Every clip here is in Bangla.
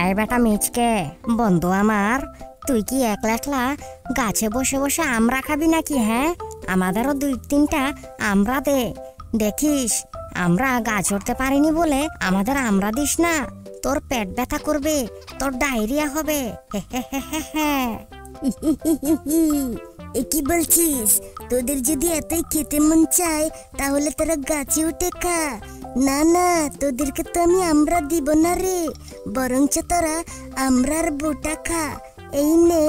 এই বেটা মিচকে, বন্ধু আমার, তুই কি একলা একলা গাছে বসে বসে আমরা খাবি নাকি? হ্যাঁ, আমাদেরও 2-3টা আমরা দে। দেখিস আমরা গাছ উঠতে পারিনি বলে আমাদের আমরা দিস না, তোর পেট ব্যথা করবে, তোর ডায়রিয়া হবে। এ কি বলছিস? তোদের যদি এতই খেতে মন চায় তাহলে তোরা গাছে উঠে খা। না না, তোদেরকে তো আমি আমরা দিব না রে, বরঞ্চ তোরা আমরার বোটা খা। এই নে।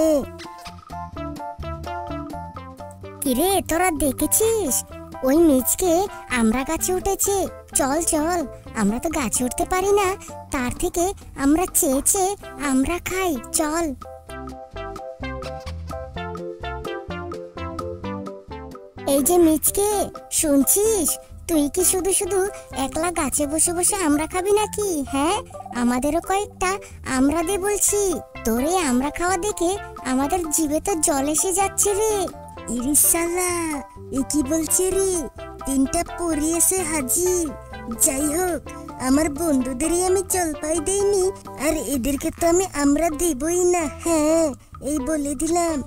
কিরে, তোরা দেখেছিস ওই মিচকে আমরা গাছে উঠেছে? চল চল, আমরা তো গাছে উঠতে পারি না, তার থেকে আমরা চেয়ে চেয়ে আমরা খাই, চল। এই যে মিচকে, শুনছিস? তুই কি শুধু শুধু একলা গাছে বসে বসে আমরা খাবি নাকি? হ্যাঁ, আমাদেরও কয়েকটা আমরা দে বলছি। তোরে আমরা খাওয়া দেখে আমাদের জিভে তো জল এসে যাচ্ছে রে। ইরিশ শালা, এ কি বলছে রে? 3টা পরি এসে হাজির। যাই হোক, আমার বন্ধুদেরই আমি জলপাই দেইনি, আর এদেরকে তো আমি আমরা দেবই না। হ্যাঁ, এই বলে দিলাম।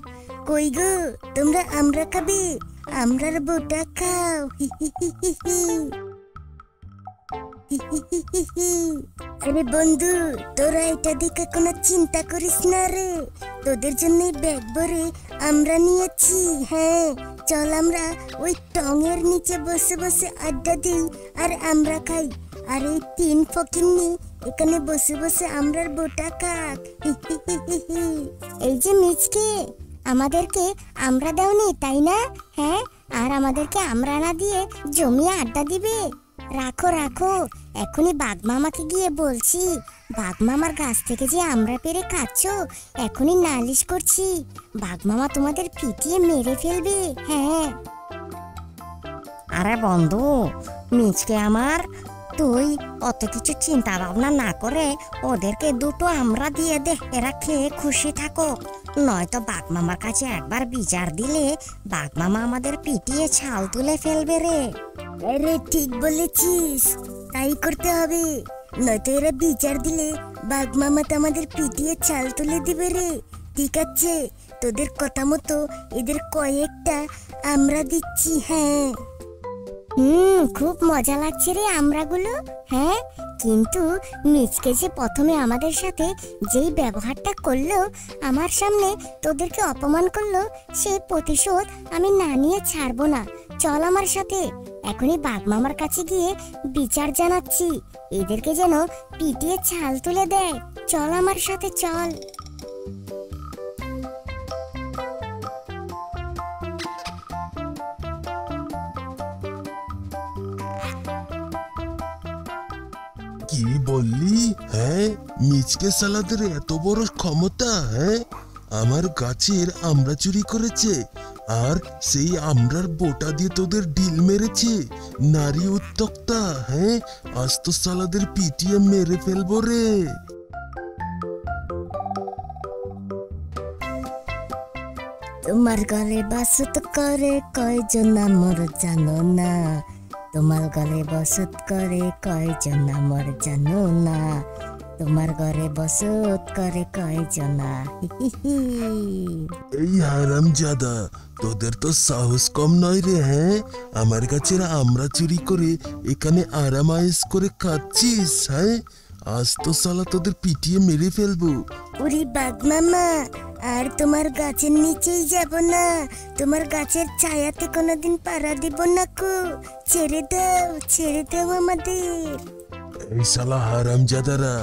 কই গো, তোমরা আমরা খাবে? আমরার বোটা খাও। আরে বন্ধু, তোরা এটা দেখে কোনো চিন্তা করিস না রে, তোদের জন্যই ব্যাগ ভরে আমরা নিয়েছি। হ্যাঁ, চল আমরা ওই টঙের নিচে বসে বসে আড্ডা দিই আর আমরা খাই, আর এই 3 ফকিন্নি এখানে বসে বসে আমরার বোটা খাক। এই যে মিচকে, আমাদেরকে আমরা দাওনি তাই না? হ্যাঁ, আর আমাদেরকে আমরা না দিয়ে জমিয়ে আড্ডা দিবে? রাখো রাখো, এখনই বাঘ মামাকে গিয়ে বলছি। বাঘ মামার গাছ থেকে যে আমরা পেরে খাচ্ছ, এখনই নালিশ করছি। বাঘ মামা তোমাদের পিটিয়ে মেরে ফেলবে। হ্যাঁ। আরে বন্ধু মিচকে আমার, তুই অত কিছু চিন্তা ভাবনা না করে ওদেরকে 2টো আমরা দিয়ে দে, এরা খেয়ে খুশি থাকুক। নয়তো বাঘ মামার কাছে একবার বিচার দিলে বাঘ মামা আমাদের পিটিয়ে ছাল তুলে ফেলবে রে। আরে ঠিক বলেছিস, তাই করতে হবে। নয়তো এরা বিচার দিলে বাঘ মামা তো আমাদের পিটিয়ে ছাল তুলে দিবে রে। ঠিক আছে, তোদের কথা মতো এদের কয়েকটা আমরা দিচ্ছি। হ্যাঁ। খুব মজা লাগছে রে আমরাগুলো। হ্যাঁ, কিন্তু মিচকে যে প্রথমে আমাদের সাথে যেই ব্যবহারটা করলো, আমার সামনে তোদেরকে অপমান করলো, সেই প্রতিশোধ আমি না নিয়ে ছাড়বো না। চল আমার সাথে, এখনই বাঘ মামার কাছে গিয়ে বিচার জানাচ্ছি, এদেরকে যেন পিটিয়ে ছাল তুলে দেয়। চল আমার সাথে, চল। কি বললি? হ্যাঁ, মিচকে সালাদের এত বড় ক্ষমতা? হ্যাঁ, আমার গাছের আমরা চুরি করেছে, আর সেই আমরার বোটা দিয়ে তোদের ডিল মেরেছে। নারী উত্তক্তা। হ্যাঁ, আজ তো সালাদের পিটিয়ে মেরে ফেলবো রে। তোমার গলে বাসত করে কয়জন আমর জানো না, তোমার গলে বসত করে কয়জন আমর জানো না, তোমার ঘরে বসত করে কয়জনা। এই হারামজাদা, তোদের তো সাহস কম নয় রে। হ্যাঁ, আমার গাছের আমরা চুরি করে এখানে আরামায়েশ করে খাচ্ছিস? হ্যাঁ, আজ তো সালা তোদের পিটিয়ে মেরে ফেলবো। ওরে বাঘ মামা, আর তোমার গাছের নিচেই যাব না, তোমার গাছের ছায়াতে কোনোদিন পাড়া দিব না কো। ছেড়ে দাও, ছেড়ে দাও আমাদের। এই শালা হারামজাদারা,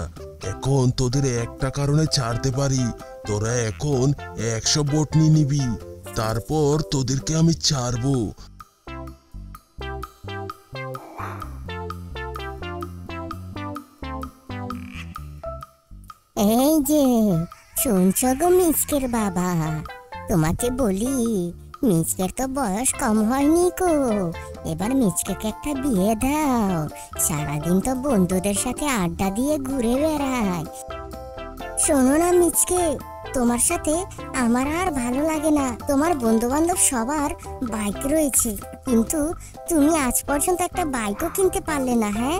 এখন তোদের একটা কারণে ছাড়তে পারি। তোরা এখন 100 বটনি নিবি, তারপর তোদেরকে আমি ছাড়বো। এই যে শুনছ গো মিচকের বাবা, তোমাকে বলি, মিচকের তো বয়স কম হয়নি কো, এবার মিচকেকে একটা বিয়ে দাও। সারাদিন তো বন্ধুদের সাথে আড্ডা দিয়ে ঘুরে বেড়ায়। শোনো না মিচকে, তোমার সাথে আমার আর ভালো লাগে না। তোমার বন্ধু বান্ধব সবার বাইক রয়েছে, কিন্তু তুমি আজ পর্যন্ত একটা বাইকও কিনতে পারলে না। হ্যাঁ,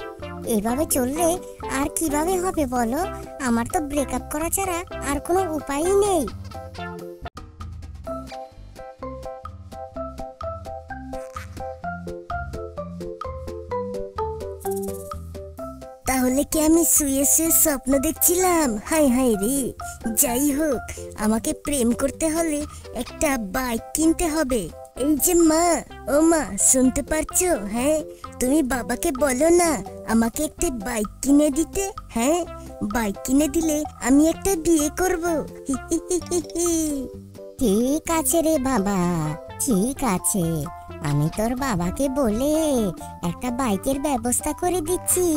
এভাবে চললে আর কিভাবে হবে বলো? আমার তো ব্রেকআপ করা ছাড়া আর কোনো উপায়ই নেই। তাহলে কি আমি শুয়ে শুয়ে স্বপ্ন দেখছিলাম? হাই হাই রে। যাই হোক, আমাকে প্রেম করতে হলে একটা বাইক কিনতে হবে। এই যে মা, ও মা, শুনতে পারছো? হ্যাঁ, তুমি বাবাকে বলো না আমাকে একটা বাইক কিনে দিতে। হ্যাঁ, বাইক কিনে দিলে আমি একটা বিয়ে করব। হি হি হি হি হি। ঠিক আছে রে বাবা, ঠিক আছে, আমি তোর বাবাকে বলে একটা বাইকের ব্যবস্থা করে দিচ্ছি।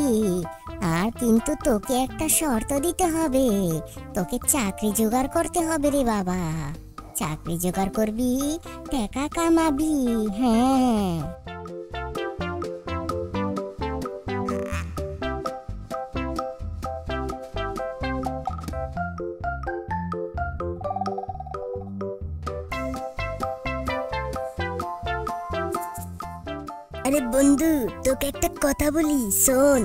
আর কিন্তু তোকে একটা শর্ত দিতে হবে, তোকে চাকরি জোগাড় করতে হবে রে বাবা। চাকরি জোগাড় করবি, টাকা কামাবি। হ্যাঁ, আরে বন্ধু, তোকে একটা কথা বলি, শোন।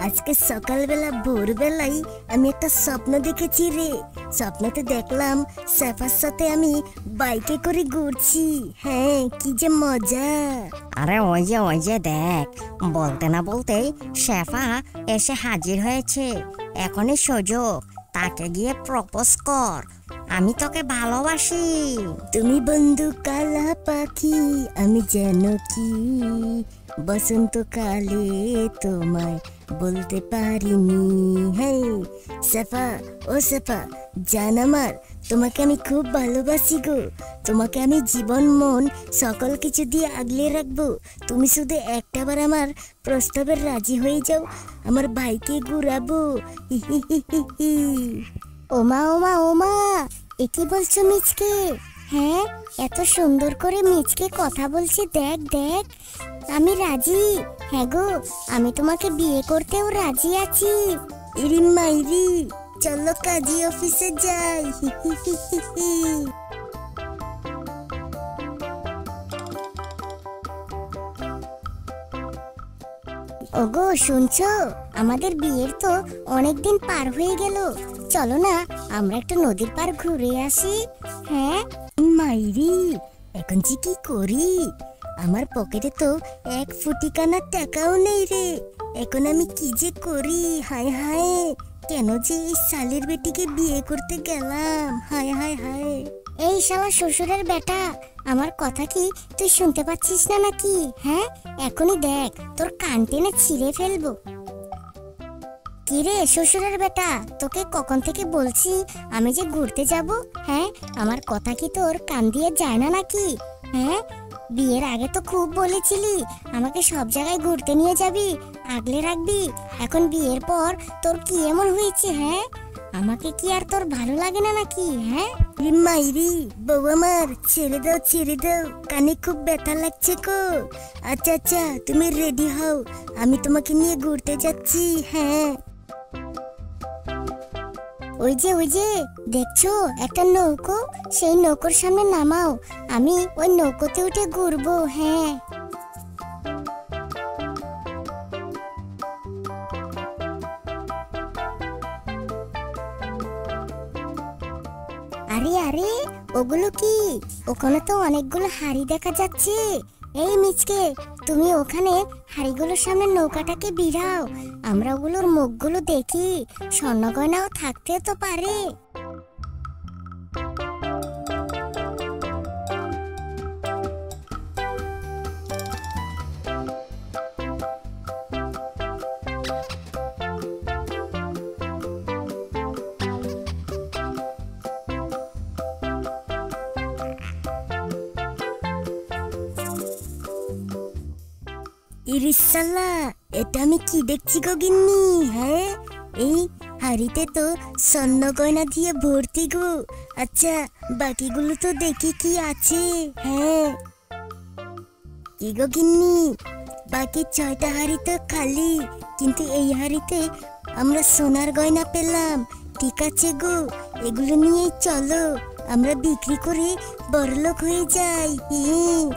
আজকে সকালবেলা ভোরবেলায় আমি একটা স্বপ্ন দেখেছি রে। স্বপ্নতে দেখলাম সাফার সাথে আমি বাইকে করে ঘুরছি। হ্যাঁ, কি যে মজা। আরে ওই যে দেখ, বলতে না বলতেই শেফা এসে হাজির হয়েছে। এখনই সুযোগ, তাকে গিয়ে প্রপোজ কর, আমি তোকে ভালোবাসি। তুমি বন্ধু কালা পাখি, আমি যেন কি বসন্তকালে তোমায় বলতে পারিনি। হ্যাঁ সাফা, ও সাফা জান আমার, তোমাকে আমি খুব ভালোবাসি গো। তোমাকে আমি জীবন মন সকল কিছু দিয়ে আগলে রাখবো। তুমি শুধু একটাবার আমার প্রস্তাবে রাজি হয়ে যাও, আমার ভাইকে ঘুরাবো। হি হি হি হি হি। ওমা ওমা ওমা, এ কি বলছো মিচকে? হ্যাঁ, এত সুন্দর করে মিচকে কথা বলছে, দেখ দেখ। আমি রাজি। হ্যাঁ গো, আমি তোমাকে বিয়ে করতেও রাজি আছি। ইরি মাইরি, চলো কাজী অফিসে যাই। হি হি হি হি হি। ওগো শুনছো, আমাদের বিয়ের তো অনেকদিন পার হয়ে গেল, চলো না আমরা একটা নদীর পার ঘুরে আসি। হ্যাঁ মাইরি, এখন যে কি করি? আমার পকেটে তো এক ফুটিকানা টাকাও নেই রে। এখন আমি কি যে করি? হায় হায়, কেন যে এই শালের বেটিকে বিয়ে করতে গেলাম? হায় হায় হায়। এই শালা শ্বশুরের বেটা, আমার কথা কি তুই শুনতে পাচ্ছিস না নাকি? হ্যাঁ, এখনই দেখ তোর কান টেনে ছিঁড়ে ফেলবো। কি রে শ্বশুরের বেটা, তোকে কখন থেকে বলছি আমি যে ঘুরতে যাব? হ্যাঁ, আমার কথা কি তোর কান দিয়ে যায় না নাকি? হ্যাঁ, বিয়ের আগে তো খুব বলেছিলি আমাকে সব জায়গায় ঘুরতে নিয়ে যাবি, আগলে রাখবি। এখন বিয়ের পর তোর কি এমন হয়েছে? হ্যাঁ, আমাকে কি আর তোর ভালো লাগে না নাকি? হ্যাঁ রে মাইরি, বউ আমার, ছেড়ে দাও ছেড়ে দাও, কানে খুব ব্যথা লাগছে গো। আচ্ছা আচ্ছা, তুমি রেডি হও, আমি তোমাকে নিয়ে ঘুরতে যাচ্ছি। হ্যাঁ, ওই যে দেখছো একটা নৌকো, সেই নৌকোর সামনে নামাও, আমি ওই নৌকোতে উঠে ঘুরবো। হ্যাঁ, আরে আরে, ওগুলো কি? ওখানে তো অনেকগুলো হাড়ি দেখা যাচ্ছে। এই মিচকে, তুমি ওখানে হাড়িগুলোর সামনে নৌকাটাকে ভিড়াও, আমরা ওগুলোর মুখগুলো দেখি, স্বর্ণ গয়নাও থাকতে তো পারে। ইরিসালা, এটা আমি কি দেখছি গো গিন্নি? হ্যাঁ, এই হাড়িতে তো স্বর্ণ গয়না দিয়ে ভর্তি গো। আচ্ছা, বাকিগুলো তো দেখি কি আছে। হ্যাঁ, কি গো গিন্নি, বাকি 6টা হাড়ি তো খালি, কিন্তু এই হাড়িতে আমরা সোনার গয়না পেলাম। ঠিক আছে গো, এগুলো নিয়েই চলো, আমরা বিক্রি করে বড়লোক হয়ে যাই।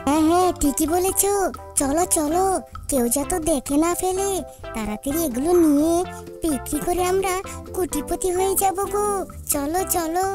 হ্যাঁ হ্যাঁ, ঠিকই বলেছো, চলো চলো, কেউ যাতে দেখে না ফেলে। তাড়াতাড়ি এগুলো নিয়ে বিক্রি করে আমরা কোটিপতি হয়ে যাব গো। চলো চলো।